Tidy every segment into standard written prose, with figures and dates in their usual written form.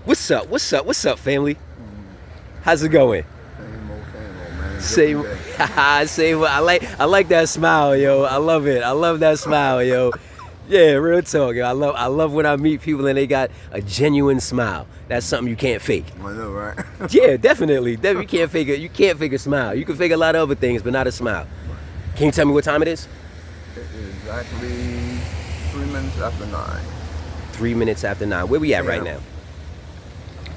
What's up? What's up? What's up, family? How's it going? Same old, man. Same, Different day. same. I like that smile, yo. I love it. I love that smile, yo. Yeah, real talk, yo. I love when I meet people and they got a genuine smile. That's something you can't fake. I know, right? Yeah, definitely. You can't fake it. You can't fake a smile. You can fake a lot of other things, but not a smile. Can you tell me what time it is? It is exactly 3 minutes after 9. 3 minutes after 9. Where we at right now?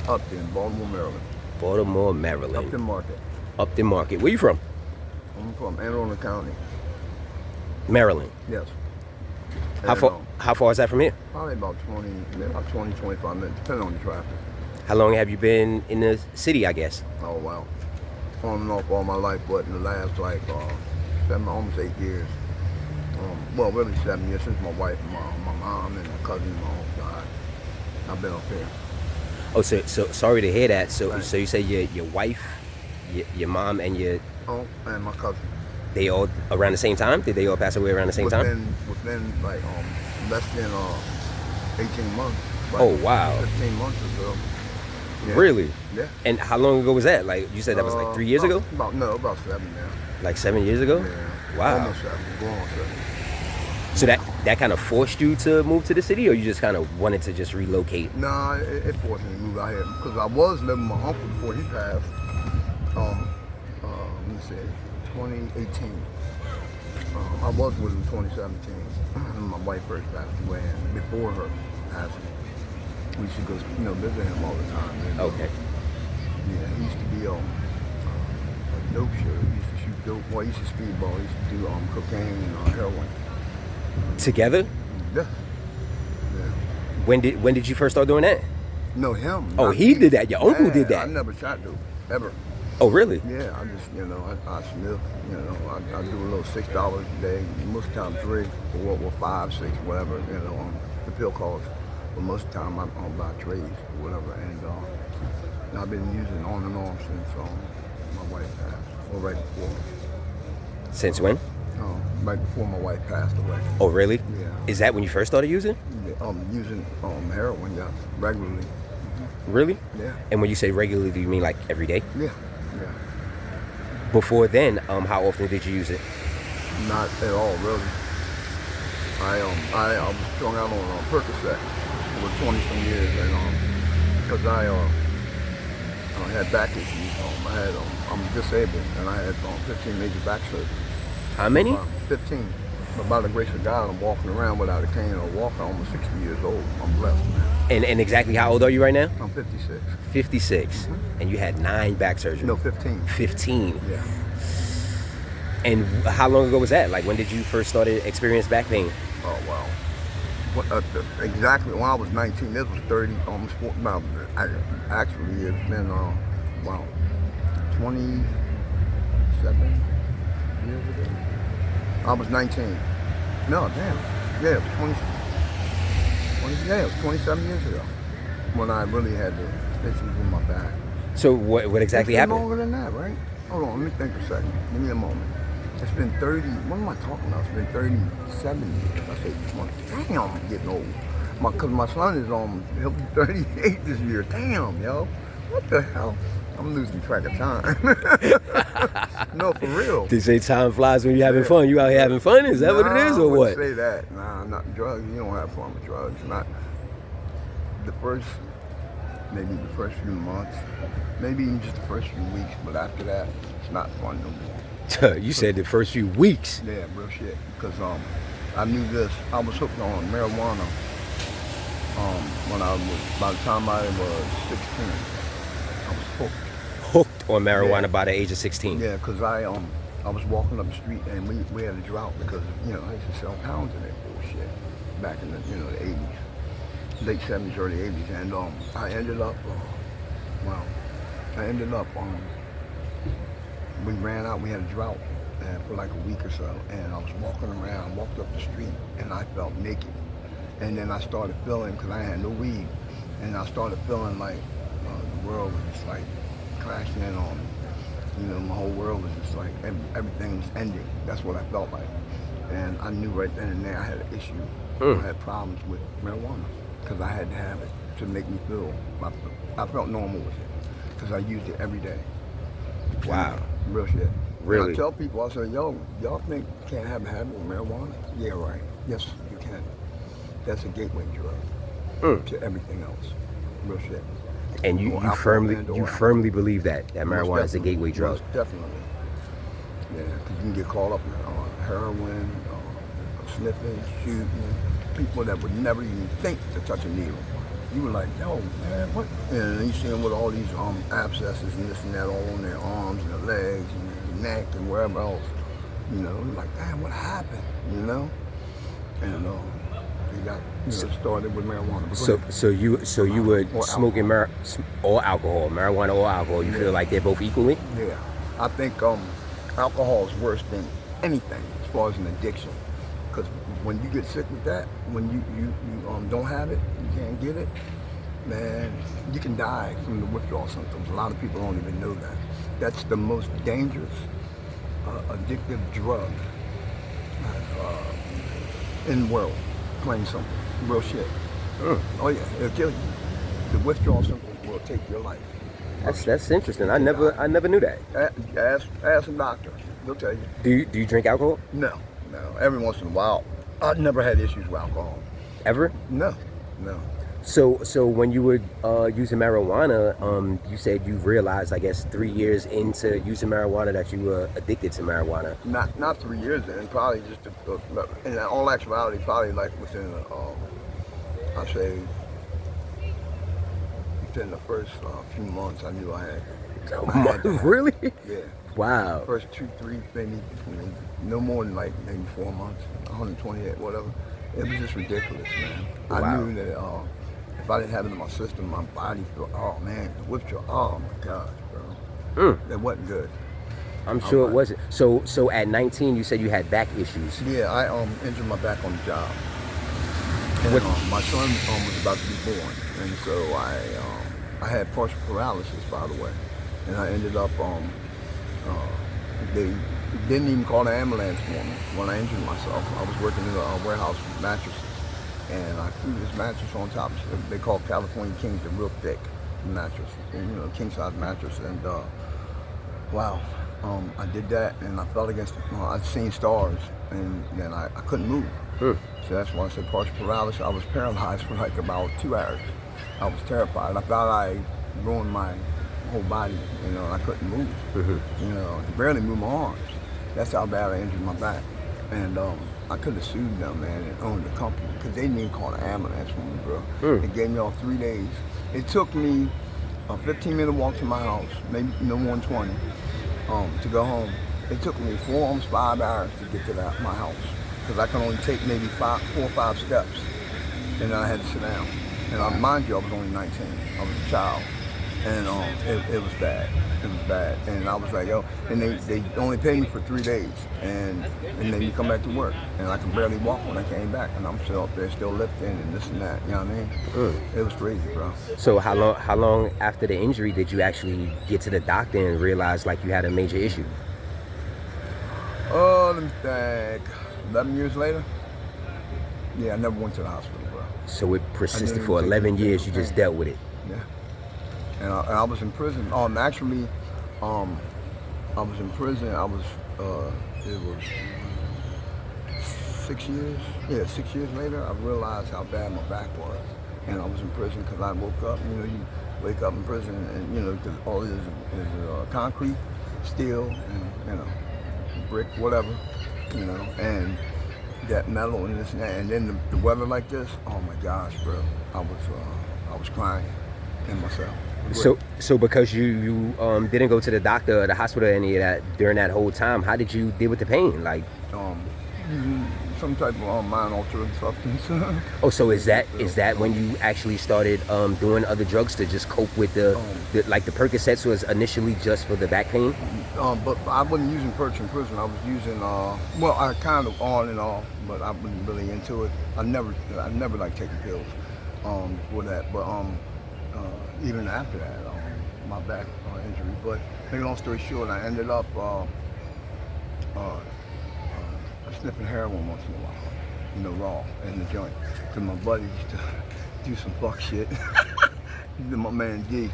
Upton, Baltimore, Maryland. Baltimore, Maryland. Upton Market. Upton Market. Where you from? I'm from Anne Arundel County. Maryland. Yes. How And, far? How far is that from here? Probably about 25 minutes, depending on the traffic. How long have you been in the city? I guess. Oh, wow. On and off all my life, but in the last, almost 8 years. Well, really 7 years since my wife, my mom, and my cousin, my whole died. I've been up here. Oh, so sorry to hear that. So Right. so you say your wife, your mom, and Oh, and my cousin. they all around the same time? Did they all pass away around the same time? Within less than 18 months. Oh, wow. 15 months or so. Yeah. Really? Yeah. And how long ago was that? Like you said, that was like 3 years ago? About 7 now. Like 7 years ago? Yeah. Wow. Almost 7. Going on 7. So that kind of forced you to move to the city, or you just kind of wanted to just relocate? Nah, it forced me to move out here because I was living with my uncle before he passed. Let me see, 2018. I was with him 2017. And my wife first passed away, and before her passing, we used to go, visit him all the time. And, Okay. Yeah, he used to be a dope shooter. He used to shoot dope. Well, he used to speedball. He used to do cocaine and heroin. Together? Yeah. Yeah. When did you first start doing that? No, him. Oh, not he me. did that. Your uncle Yeah, did that. I never shot dope, ever. Oh, really? Yeah, I just, I sniff, I do a little $6 a day, most of the time 3, or 5, 6, whatever, the pill cost. But most of the time I'm buy trades or whatever. And I've been using on and off since my wife passed, or right before. Since when? Right before my wife passed away. Oh, really? Yeah. Is that when you first started using? Yeah, using heroin, yeah, regularly. Really? Yeah. And when you say regularly, do you mean like every day? Yeah. Yeah. Before then, how often did you use it? Not at all, really. I was strung out on Percocet for 20 some years, and because I had back issues. I'm disabled, and I had 15 major back surgeries. How many? 15. But by the grace of God, I'm walking around without a cane or a walker. I'm almost 60 years old. I'm blessed, man. And exactly how old are you right now? I'm 56. 56. And you had 9 back surgeries. No, 15. 15. Yeah. And how long ago was that? Like, when did you first started experience back pain? Oh, wow. Exactly when I was 19, this was 30, almost 40. Now, actually, it's been, 27 years ago. I was 19. No, damn. Yeah, it was 27 years ago when I really had the issues with my back. So what exactly It's been happened? longer than that, right? Hold on, let me think a second. Give me a moment. It's been 30, what am I talking about? It's been 37 years. I say 20. Damn, I'm getting old. Because my son is he'll be 38 this year. Damn, yo. What the hell? I'm losing track of time. No, for real. They say time flies when you're having fun. You out here having fun? Is that what it is, or I what? wouldn't say that. Nah, not drugs. You don't have fun with drugs. Not maybe the first few months, maybe even just the first few weeks. But after that, it's not fun no more. You said the first few weeks. Yeah, real shit. Because I knew this. I was hooked on marijuana. By the time I was 16, I was hooked. Hooked on marijuana Yeah. by the age of 16. Yeah, because I was walking up the street and we had a drought because I used to sell pounds of that bullshit back in the the 80s, late 70s, early 80s, and I ended up we ran out. We had a drought for like a week or so, and I was walking around, walked up the street, and I felt naked. And then I started feeling, because I had no weed, and I started feeling like the world was just like crashing in on me. My whole world was just like, everything was ending. That's what I felt like. And I knew right then and there I had an issue. I had problems with marijuana, because I had to have it to make me feel. I felt normal with it because I used it every day. Wow. Real shit. Really? And I tell people, I say, yo, y'all think you can't have a habit with marijuana? Yeah, right. Yes, you can. That's a gateway drug to everything else. Real shit. And you firmly believe that marijuana is a gateway drug. Most definitely. Yeah, because you can get caught up in heroin, sniffing, shooting, people that would never even think to touch a needle. You were like, yo, man, what? And you see them with all these abscesses and this and that all on their arms and their legs and their neck and wherever else. You know, you're like, damn, what happened? You know? And they got started with marijuana. So you were smoking or alcohol, marijuana or alcohol. You feel like they're both equally? Yeah, I think alcohol is worse than anything as far as an addiction. Because when you get sick with that, when you don't have it, you can't get it, man, you can die from the withdrawal symptoms. A lot of people don't even know that. That's the most dangerous addictive drug in the world. Plain simple. Real shit. Oh yeah, it'll kill you. The withdrawal symptoms will take your life. That's interesting. I never knew that. Ask a doctor. They'll tell you. Do you drink alcohol? No. Every once in a while. I've never had issues with alcohol. Ever? No. So when you were using marijuana, you said you realized, I guess, 3 years into using marijuana that you were addicted to marijuana. Not 3 years in, probably just in all actuality, probably like within I'd say within the first few months, I knew I had Really? Yeah. Wow. First 2, 3, maybe no more than like maybe 4 months, 128, whatever. It was just ridiculous, man. Wow. I knew that if I didn't have it in my system, my body felt, oh man, the withdrawal, oh my gosh, bro. That wasn't good. I'm sure it wasn't. So at 19, you said you had back issues. Yeah, I injured my back on the job. And my son was about to be born, and so I had partial paralysis, by the way, and I ended up they didn't even call the ambulance for me when I injured myself. I was working in a warehouse with mattresses, and I threw this mattress on top. They call California Kings, the real thick mattress, and, king size mattress. And wow, I did that, and I fell against. I'd seen stars, and then I couldn't move. So that's why I said partial paralysis. I was paralyzed for like about 2 hours. I was terrified. I thought I ruined my whole body. I couldn't move. I could barely move my arms. That's how bad I injured my back. And I could have sued them, man, and owned the company, because they didn't even call an ambulance for me, bro. They gave me all 3 days. It took me a 15-minute walk to my house, maybe no more than 20, to go home. It took me 4, 5 hours to get to my house, because I could only take maybe 4 or 5 steps, and then I had to sit down. And mind you, I was only 19. I was a child. And it was bad. It was bad. And I was like, yo, and they only paid me for 3 days. And then you come back to work. And I could barely walk when I came back. And I'm still up there, still lifting and this and that. You know what I mean? It was crazy, bro. So how long after the injury did you actually get to the doctor and realize like you had a major issue? Oh, let me think. 11 years later? Yeah, I never went to the hospital, bro. So it persisted for 11 years, you just dealt with it? Yeah. And I was in prison. Actually, I was in prison. It was 6 years. Yeah, 6 years later, I realized how bad my back was. And I was in prison because I woke up. You wake up in prison and, because all it is concrete, steel, and, brick, whatever, and that metal and this and that. And then the weather like this, oh my gosh, bro. I was crying in myself. So because you didn't go to the doctor or the hospital or any of that during that whole time, how did you deal with the pain? Like using some type of mind altering substance. Oh, so is that when you actually started doing other drugs to just cope with the Percocets was initially just for the back pain? But I wasn't using Perch in prison. I was using I kind of on and off, but I wasn't really into it. I never like taking pills for that, but even after that, my back injury. But make a long story short, I ended up sniffing heroin once in a while, raw in the joint. Cause my buddy used to do some fuck shit. My man D.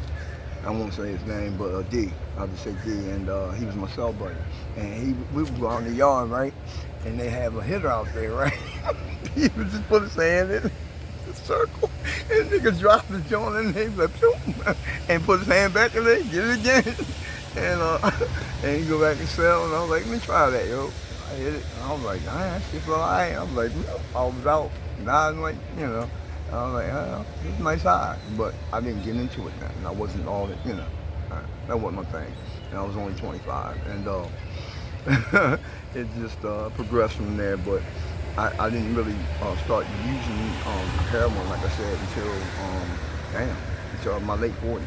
I won't say his name, but D. I'll just say D, and he was my cell buddy. And we would go out in the yard, right? And they have a hitter out there, right? He would just put his hand in the circle, and nigga drop his joint in there, like, and put his hand back in there, get it again, and and he go back and sell. And I was like, let me try that, yo. I hit it, and I was like, that shit feel alright. I was like, I was out, nodding like, you know. I was like, oh, it's a nice high, but I didn't get into it then. I wasn't all that, you know, that wasn't my thing. And I was only 25, and it just progressed from there. But I didn't really start using heroin, like I said, until my late 40s,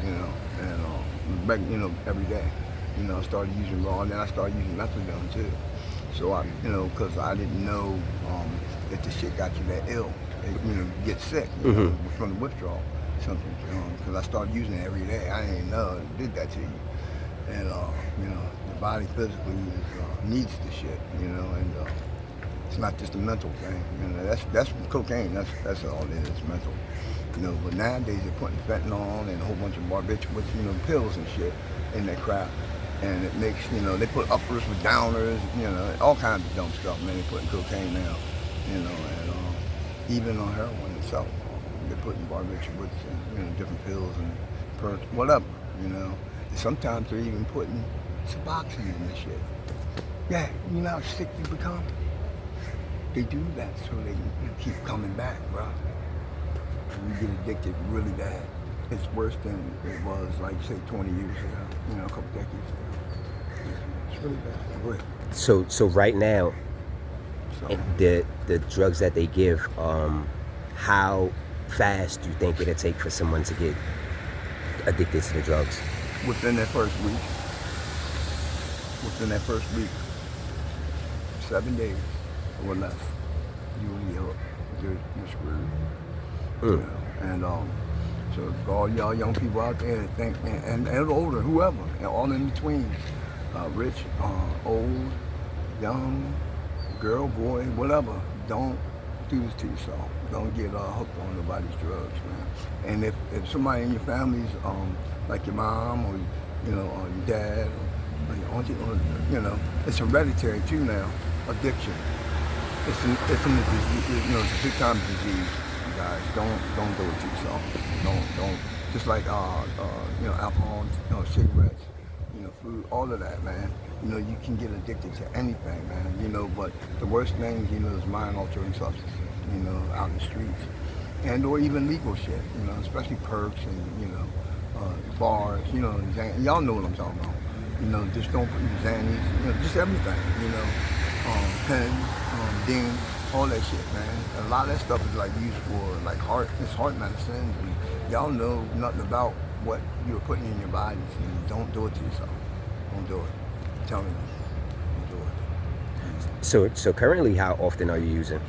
you know, and back, you know, every day. You know, I started using raw, and then I started using methadone too. So I, you know, because I didn't know if the shit got you that ill. You know, get sick, you know, from the withdrawal, something. Because I started using it every day. I didn't know it did that to you. And you know, the body physically needs the shit, you know, and it's not just a mental thing. You know, that's cocaine. That's all it is, mental. You know, but nowadays they're putting fentanyl and a whole bunch of barbiturates, you know, pills and shit in that crap. And it makes, you know, they put uppers with downers, you know, all kinds of dumb stuff, man. They put in cocaine now, you know, and even on heroin itself, they're putting barbiturates and, you know, different pills and perks, whatever, you know. And sometimes they're even putting Suboxone in this shit. Yeah, you know how sick you become? They do that so you keep coming back, bro. And you get addicted really bad. It's worse than it was, like, say, 20 years ago, you know, a couple decades ago. It's really bad. Go ahead. So right now, the drugs that they give, how fast do you think it'll take for someone to get addicted to the drugs? Within that first week, 7 days or less, you will be hooked. You're screwed. You know? And so for all y'all young people out there that think, and older, whoever, and all in between, rich, old, young, girl, boy, whatever, don't do this to yourself. Don't get hooked on nobody's drugs, man. And if somebody in your family's like your mom or, you know, or your dad or your auntie, or, you know, it's hereditary too now, addiction. It's a disease, you know, it's a big time disease, you guys. Don't do it to yourself. Don't. Just like you know, alcohol, you know, cigarettes, you know, food, all of that, man. You know, you can get addicted to anything, man. You know, but the worst things, you know, is mind-altering substances, you know, out in the streets, and or even legal shit, you know, especially perks and, you know, bars, you know, y'all know what I'm talking about. You know, just don't put Xannies, you know, just everything, you know, pens, dings, all that shit, man. And a lot of that stuff is like used for like heart medicines, and y'all know nothing about what you're putting in your bodies, and don't do it to yourself. Don't do it. I'm telling you, don't do it. So currently, how often are you using?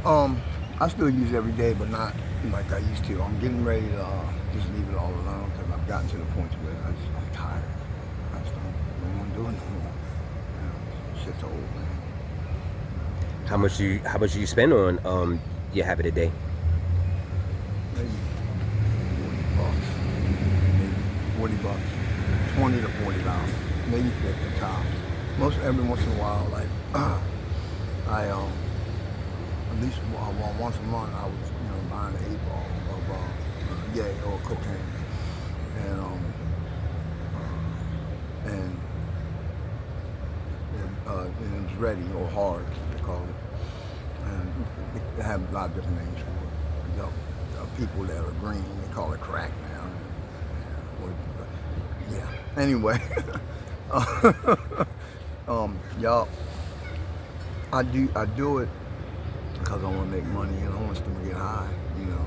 I still use it every day, but not like I used to. I'm getting ready to just leave it all alone because I've gotten to the point where I'm tired. I just don't want to do it no more. You know, shit's old, man. How much do you spend on your habit a day? Maybe $40, maybe $40, $20 to $40, maybe $50 tops. Every once in a while, like I at least once a month I was, you know, buying an 8-ball of or cocaine, and it's ready or hard, they call it. And they have a lot of different names for it. People that are green, they call it crack now. Yeah. Anyway, y'all, I do it because I want to make money and I want to get high, you know.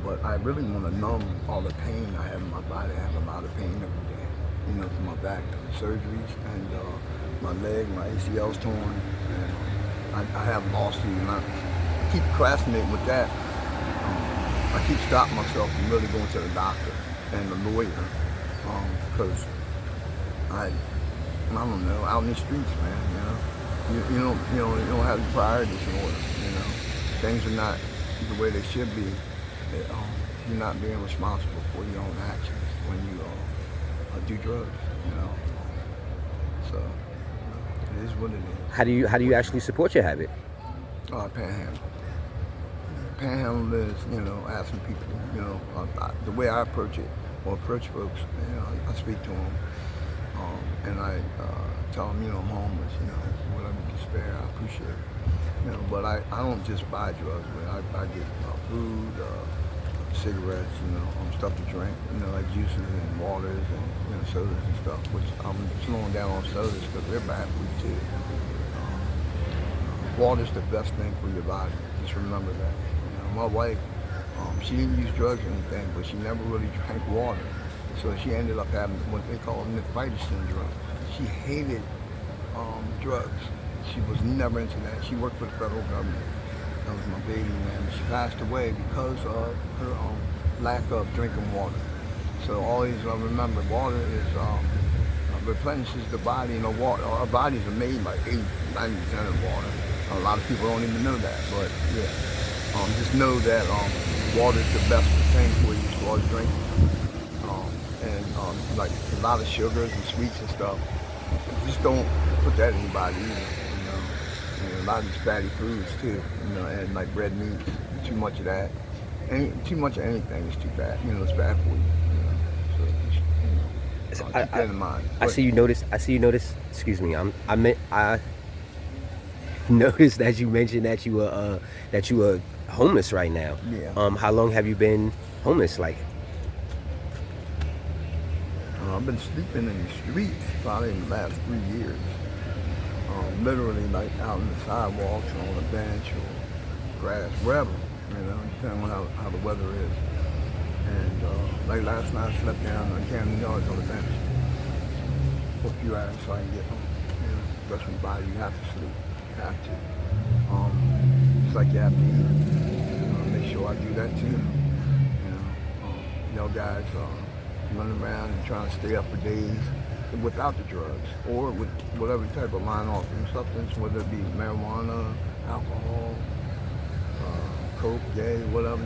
But I really want to numb all the pain I have in my body. I have a lot of pain every day, you know, from my back, surgeries, and my leg, my ACL's torn, and I have lawsuits, and I keep procrastinating with that. I keep stopping myself from really going to the doctor and the lawyer, because I don't know, out in the streets, man, you know. You don't have the priorities in order, you know. Things are not the way they should be. you're not being responsible for your own actions when you do drugs. You know, so it is what it is. How do you actually support your habit? Panhandle. Panhandle is, asking people, the way I approach it, or approach folks, I speak to them, and I tell them, I'm homeless, whatever you can spare, I appreciate it. But I don't just buy drugs, but I get food, cigarettes, stuff to drink, like juices and waters and sodas and stuff, which I'm slowing down on sodas because they're bad for you too. Water's the best thing for your body. Just remember that. My wife, she didn't use drugs or anything, but she never really drank water. So she ended up having what they call nephritis syndrome. She hated drugs. She was never into that. She worked for the federal government. That was my baby, man. She passed away because of her lack of drinking water. So always remember, water is replenishes the body. Water. Our bodies are made by 80, 90% of water. A lot of people don't even know that, but yeah. Just know that water is the best thing for you as far as drinking. Like a lot of sugars and sweets and stuff, just don't put that in your body either. And a lot of these fatty foods too, and like red meats, too much of that. Too much of anything is too bad. It's bad for you. So just, keep that in mind. I see you notice. Excuse me. I noticed that you mentioned that you were homeless right now. Yeah. How long have you been homeless? Like, I've been sleeping in the streets probably in the last 3 years. Literally like out on the sidewalks or on a bench or grass, wherever, depending on how the weather is. And like last night I slept down on Camden Yards on the bench for a few hours so I can get home. Rest of my body, you have to sleep. You have to. Just like you have to eat. Make sure I do that too. Guys running around and trying to stay up for days without the drugs or with whatever type of line-altering substance, whether it be marijuana, alcohol, coke, gay, whatever,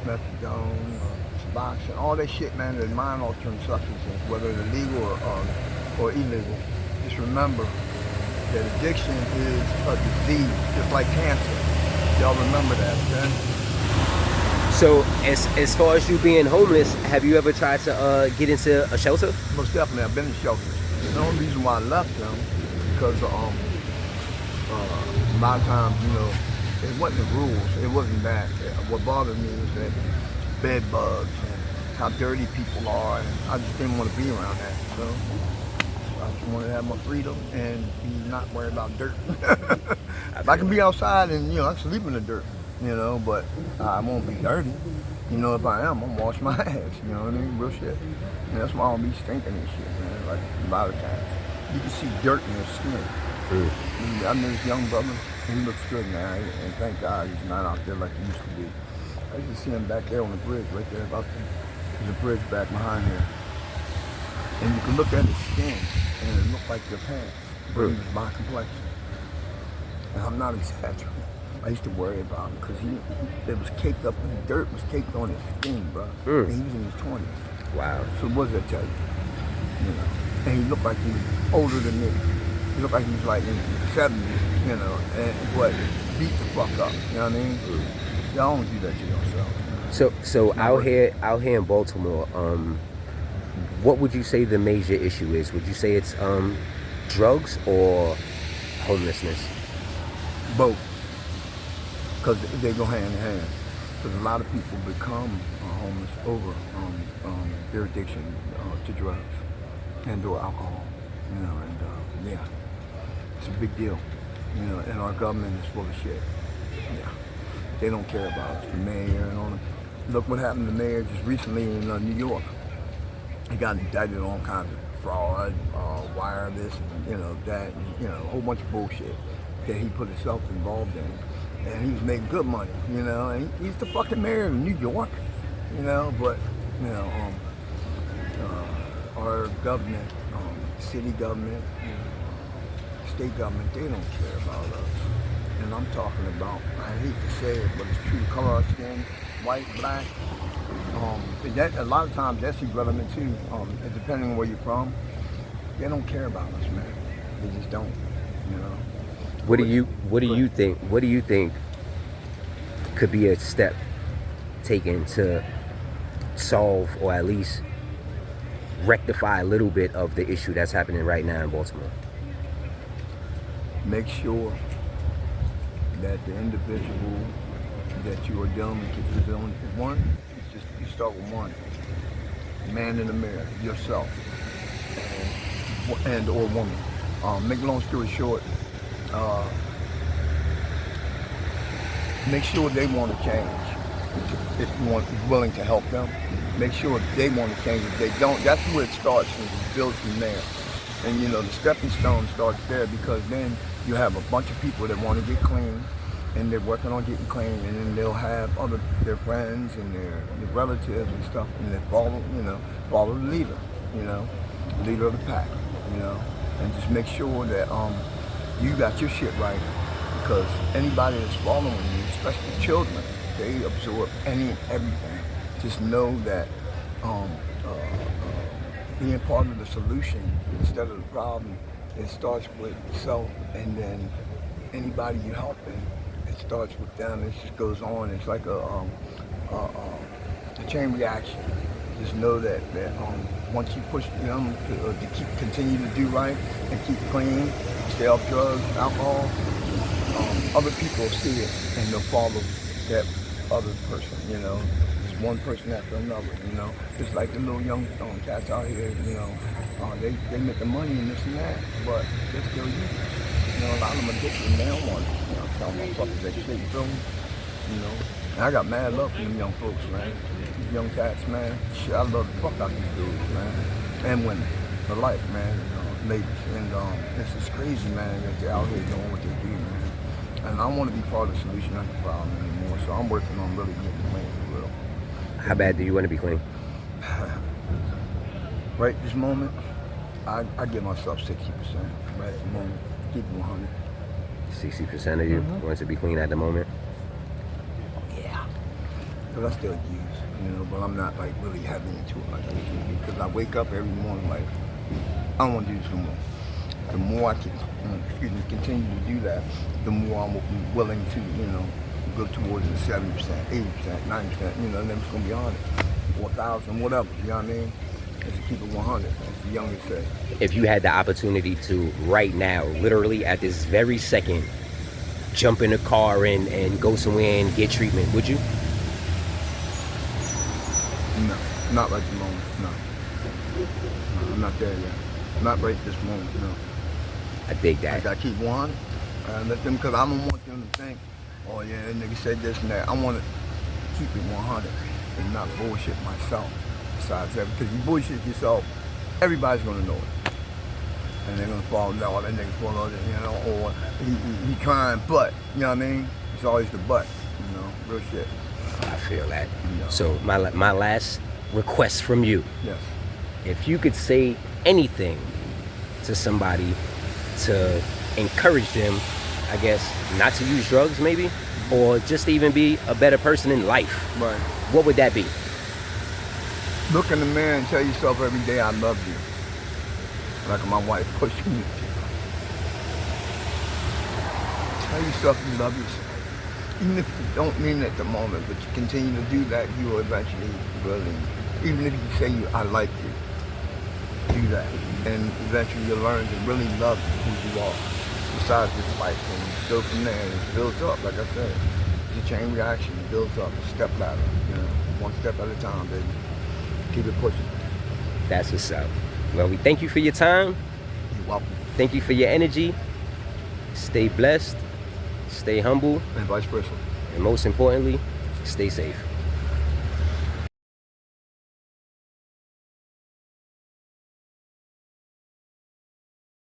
methadone, Suboxone, all that shit, man, is mind-altering substances, whether they're legal or illegal. Just remember that addiction is a disease, just like cancer. Y'all remember that, okay? so as far as you being homeless, have you ever tried to get into a shelter? Most definitely, I've been in shelters. The only reason why I left them because a lot of times, it wasn't the rules. It wasn't that. What bothered me was that bed bugs and how dirty people are, and I just didn't want to be around that. So I just wanted to have my freedom and be not worried about dirt. If I can be outside and I can sleep in the dirt, but I won't be dirty. If I am, I'm gonna wash my ass. You know what I mean? Real shit. And that's why I don't be stinking and shit, man. Like a lot of times, you can see dirt in his skin. I know this young brother. He looks good now, and thank God he's not out there like he used to be. I used to see him back there on the bridge, right there. There's a bridge back behind here, and you can look at his skin, and it looked like your pants, but he was my complexion. And I'm not exaggerating. I used to worry about him because it was caked up, the dirt was caked on his skin, bro. And he was in his 20s. Wow. So what does that tell you? And he looked like he was older than me. He looked like he was like in his 70s, and what, beat the fuck up, you know what I mean? Y'all don't do that to yourself. So out here in Baltimore, what would you say the major issue is? Would you say it's drugs or homelessness? Both. Because they go hand in hand. Because a lot of people become homeless over their addiction to drugs and or alcohol. Yeah, it's a big deal. And our government is full of shit. Yeah, they don't care about us. The mayor and all. Look what happened to the mayor just recently in New York. He got indicted on all kinds of fraud, wire this, and that, and, a whole bunch of bullshit that he put himself involved in. And he was making good money, and he's the fucking mayor of New York, but, our government, city government, state government, they don't care about us. And I'm talking about, I hate to say it, but it's true, color of skin, white, black. That, a lot of times that's irrelevant too. Depending on where you're from, they don't care about us, man. They just don't, you know. What do But- you What do but- you think? What do you think could be a step taken to solve or at least rectify a little bit of the issue that's happening right now in Baltimore? Make sure that the individual that you are dealing with is one. It's just you start with one. Man in the mirror, yourself, and or woman. Make a long story short, make sure they want to change. If you want, willing to help them, make sure they want to change. If they don't, that's where it starts and it builds from there. And you know, the stepping stone starts there because then you have a bunch of people that want to get clean and they're working on getting clean, and then they'll have their friends and their relatives and stuff, and they follow the leader, leader of the pack, and just make sure that you got your shit right, because anybody that's following you, especially children, they absorb any and everything. Just know that being part of the solution instead of the problem, it starts with self, and then anybody you helping, it starts with them. It just goes on. It's like a chain reaction. Just know that once you push them to continue to do right and keep clean, stay off drugs, alcohol, other people see it and they'll follow that other person. Just one person after another. It's like the little young cats out here. They making money and this and that, but they're still using. A lot of them addicted, and they don't want it. I'm telling motherfuckers that shit, you feel me? And I got mad love for them young folks, man. These young cats, man. Shit, I love the fuck out these dudes, man. And women, for life, man. Ladies. And it's just crazy, man, that they're out here doing what they do, man. And I want to be part of the solution, not the problem anymore. So I'm working on really getting clean for real. How bad do you want to be clean? Right this moment, I give myself 60%. Right at the moment. Keep it 100. 60% of you wants to be clean at the moment. Yeah. Because I still use, but I'm not like really heavy into it like I used to be. Because I wake up every morning like, I don't want to do this no more. The more I can, continue to do that, the more I'm willing to, go towards the 70%, 80%, 90%, and then it's going to be 100, 4,000, whatever, you know what I mean? Just keep it 100, as the youngest say. If you had the opportunity to right now, literally at this very second, jump in a car and go somewhere and get treatment, would you? No, not right this moment, no. I'm not there yet. Not right this moment, no. I dig that. I gotta keep 100. Let them, because I don't want them to think, oh yeah, that nigga said this and that. I want to keep it 100 and not bullshit myself. Besides that, because you bullshit yourself, everybody's gonna know it, and they're gonna fall down. Oh, that nigga's full of it, or he trying, but you know what I mean. It's always the but, real shit. I feel that. So my last request from you, Yes. if you could say anything to somebody to encourage them, I guess, not to use drugs maybe, or just to even be a better person in life, Right. what would that be? Look in the mirror and tell yourself every day, I love you. Like my wife pushing me. Tell yourself you love yourself. Even if you don't mean it at the moment, but you continue to do that, you will eventually really, even if you say I like you, do that. And eventually you'll learn to really love who you are. Besides this life, and go from there, and it builds up, like I said. It's a chain reaction, it builds up, a step ladder, one step at a time, baby. Keep it pushing. That's what's up. Well, we thank you for your time. You're welcome. Thank you for your energy. Stay blessed, stay humble, And vice versa. and most importantly, stay safe.